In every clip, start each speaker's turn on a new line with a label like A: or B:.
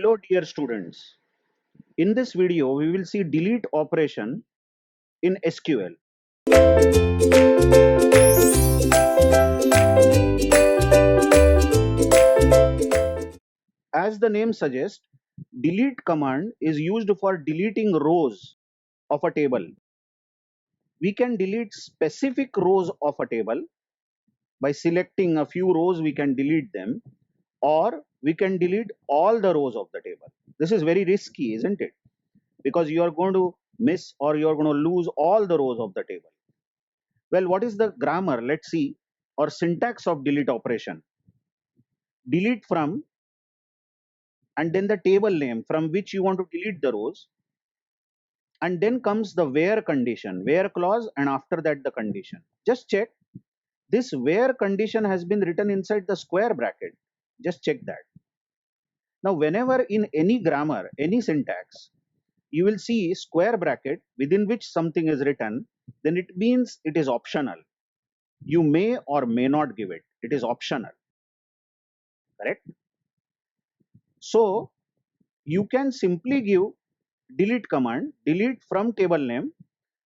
A: Hello dear students. In this video we will see delete operation in SQL. As the name suggests, delete command is used for deleting rows of a table. We can delete specific rows of a table. By selecting a few rows we can delete them, or we can delete all the rows of the table. This is very risky, isn't it? Because you are going to miss or you are going to lose all the rows of the table. Well, what is the grammar? Let's see, or syntax of delete operation. Delete from, and then the table name from which you want to delete the rows, and then comes the where condition, where clause, and after that the condition. Just check, this where condition has been written inside the square bracket. Just check that. Now, whenever in any grammar, any syntax, you will see square bracket within which something is written, then it means it is optional. You may or may not give it. It is optional. Correct? So you can simply give delete command, delete from table name,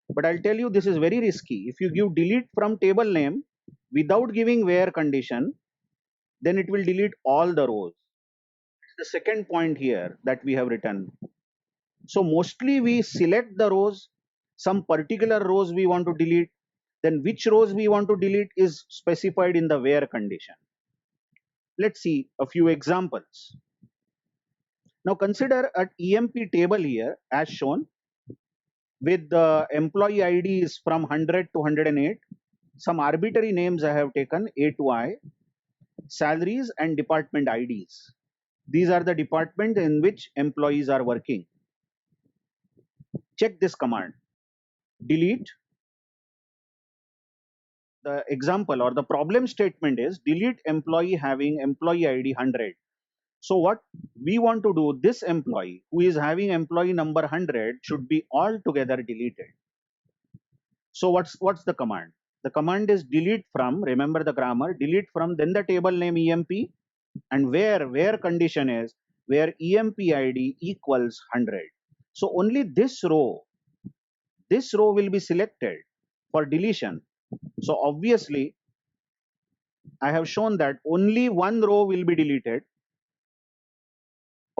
A: but I'll tell you this is very risky. If you give delete from table name without giving where condition, then it will delete all the rows. The second point here that we have written. So mostly we select the rows, some particular rows we want to delete, then which rows we want to delete is specified in the where condition. Let's see a few examples. Now consider an EMP table here as shown, with the employee IDs from 100 to 108. Some arbitrary names I have taken, A to I, salaries and department IDs. These are the departments in which employees are working. Check this command, delete. The example or the problem statement is delete employee having employee ID 100. So what we want to do, this employee who is having employee number 100 should be altogether deleted. So what's the command? The command is delete from, remember the grammar, delete from, then the table name EMP, and where condition is where EMP ID equals 100. So only this row will be selected for deletion. So obviously I have shown that only one row will be deleted.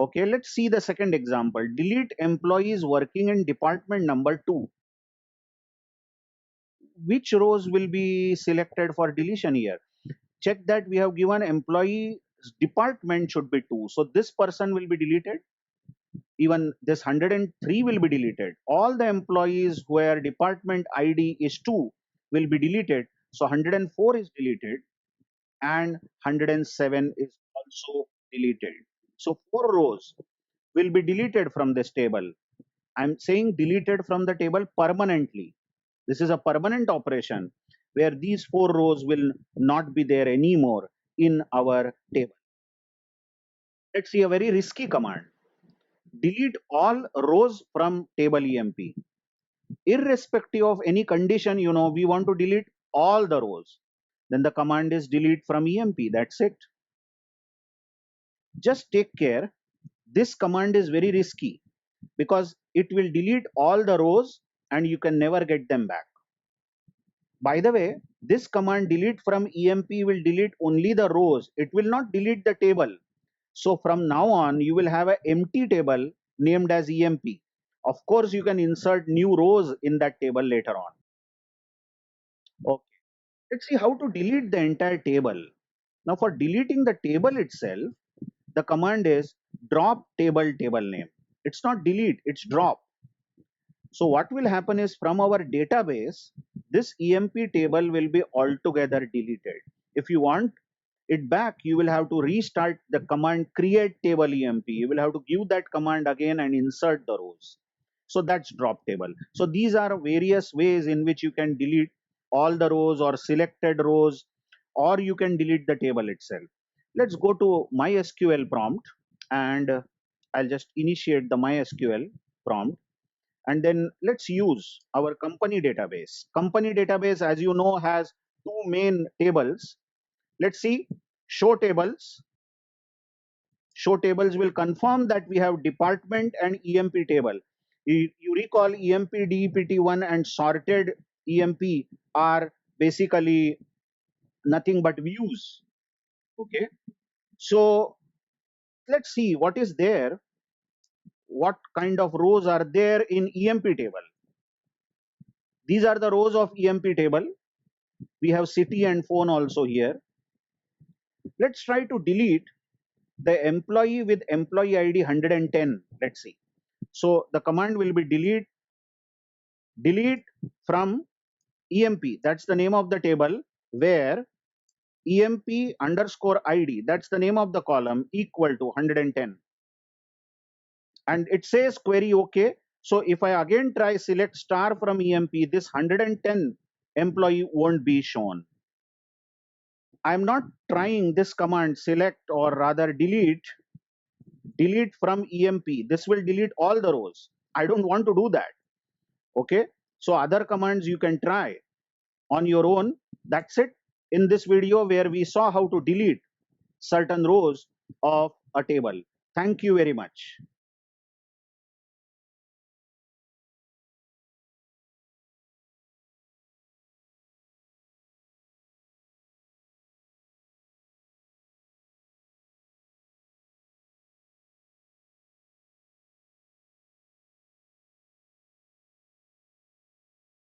A: Okay, let's see the second example. Delete employees working in department number 2. Which rows will be selected for deletion here? Check that we have given employee department should be 2. So this person will be deleted. Even this 103 will be deleted. All the employees where department ID is 2 will be deleted. So 104 is deleted and 107 is also deleted. So 4 rows will be deleted from this table. I'm saying deleted from the table permanently. This is a permanent operation where these 4 rows will not be there anymore in our table. Let's see a very risky command. Delete all rows from table EMP. Irrespective of any condition, we want to delete all the rows. Then the command is delete from EMP. That's it. Just take care. This command is very risky because it will delete all the rows and you can never get them back. By the way, this command delete from EMP will delete only the rows. It will not delete the table. So from now on, you will have an empty table named as EMP. Of course, you can insert new rows in that table later on. Okay. Let's see how to delete the entire table. Now for deleting the table itself, the command is drop table name. It's not delete, it's drop. So what will happen is from our database, this EMP table will be altogether deleted. If you want it back, you will have to restart the command create table EMP. You will have to give that command again and insert the rows. So that's drop table. So these are various ways in which you can delete all the rows or selected rows, or you can delete the table itself. Let's go to MySQL prompt and I'll just initiate the MySQL prompt, and then let's use our company database. Company database, as you know, has two main tables. Let's see, show tables. show tables will confirm that we have department and EMP table. You recall EMP, DEPT1 and sorted EMP are basically nothing but views. Okay. So let's see what is there, what kind of rows are there in EMP table. These are the rows of EMP table. We have city and phone also here. Let's try to delete the employee with employee ID 110. Let's see. So the command will be delete from EMP. That's the name of the table where EMP underscore ID, that's the name of the column, equal to 110. And it says query OK. So if I again try select star from EMP, this 110 employee won't be shown. I'm not trying this command select or rather delete from EMP. This will delete all the rows. I don't want to do that. Okay. So other commands you can try on your own. That's it in this video where we saw how to delete certain rows of a table. Thank you very much.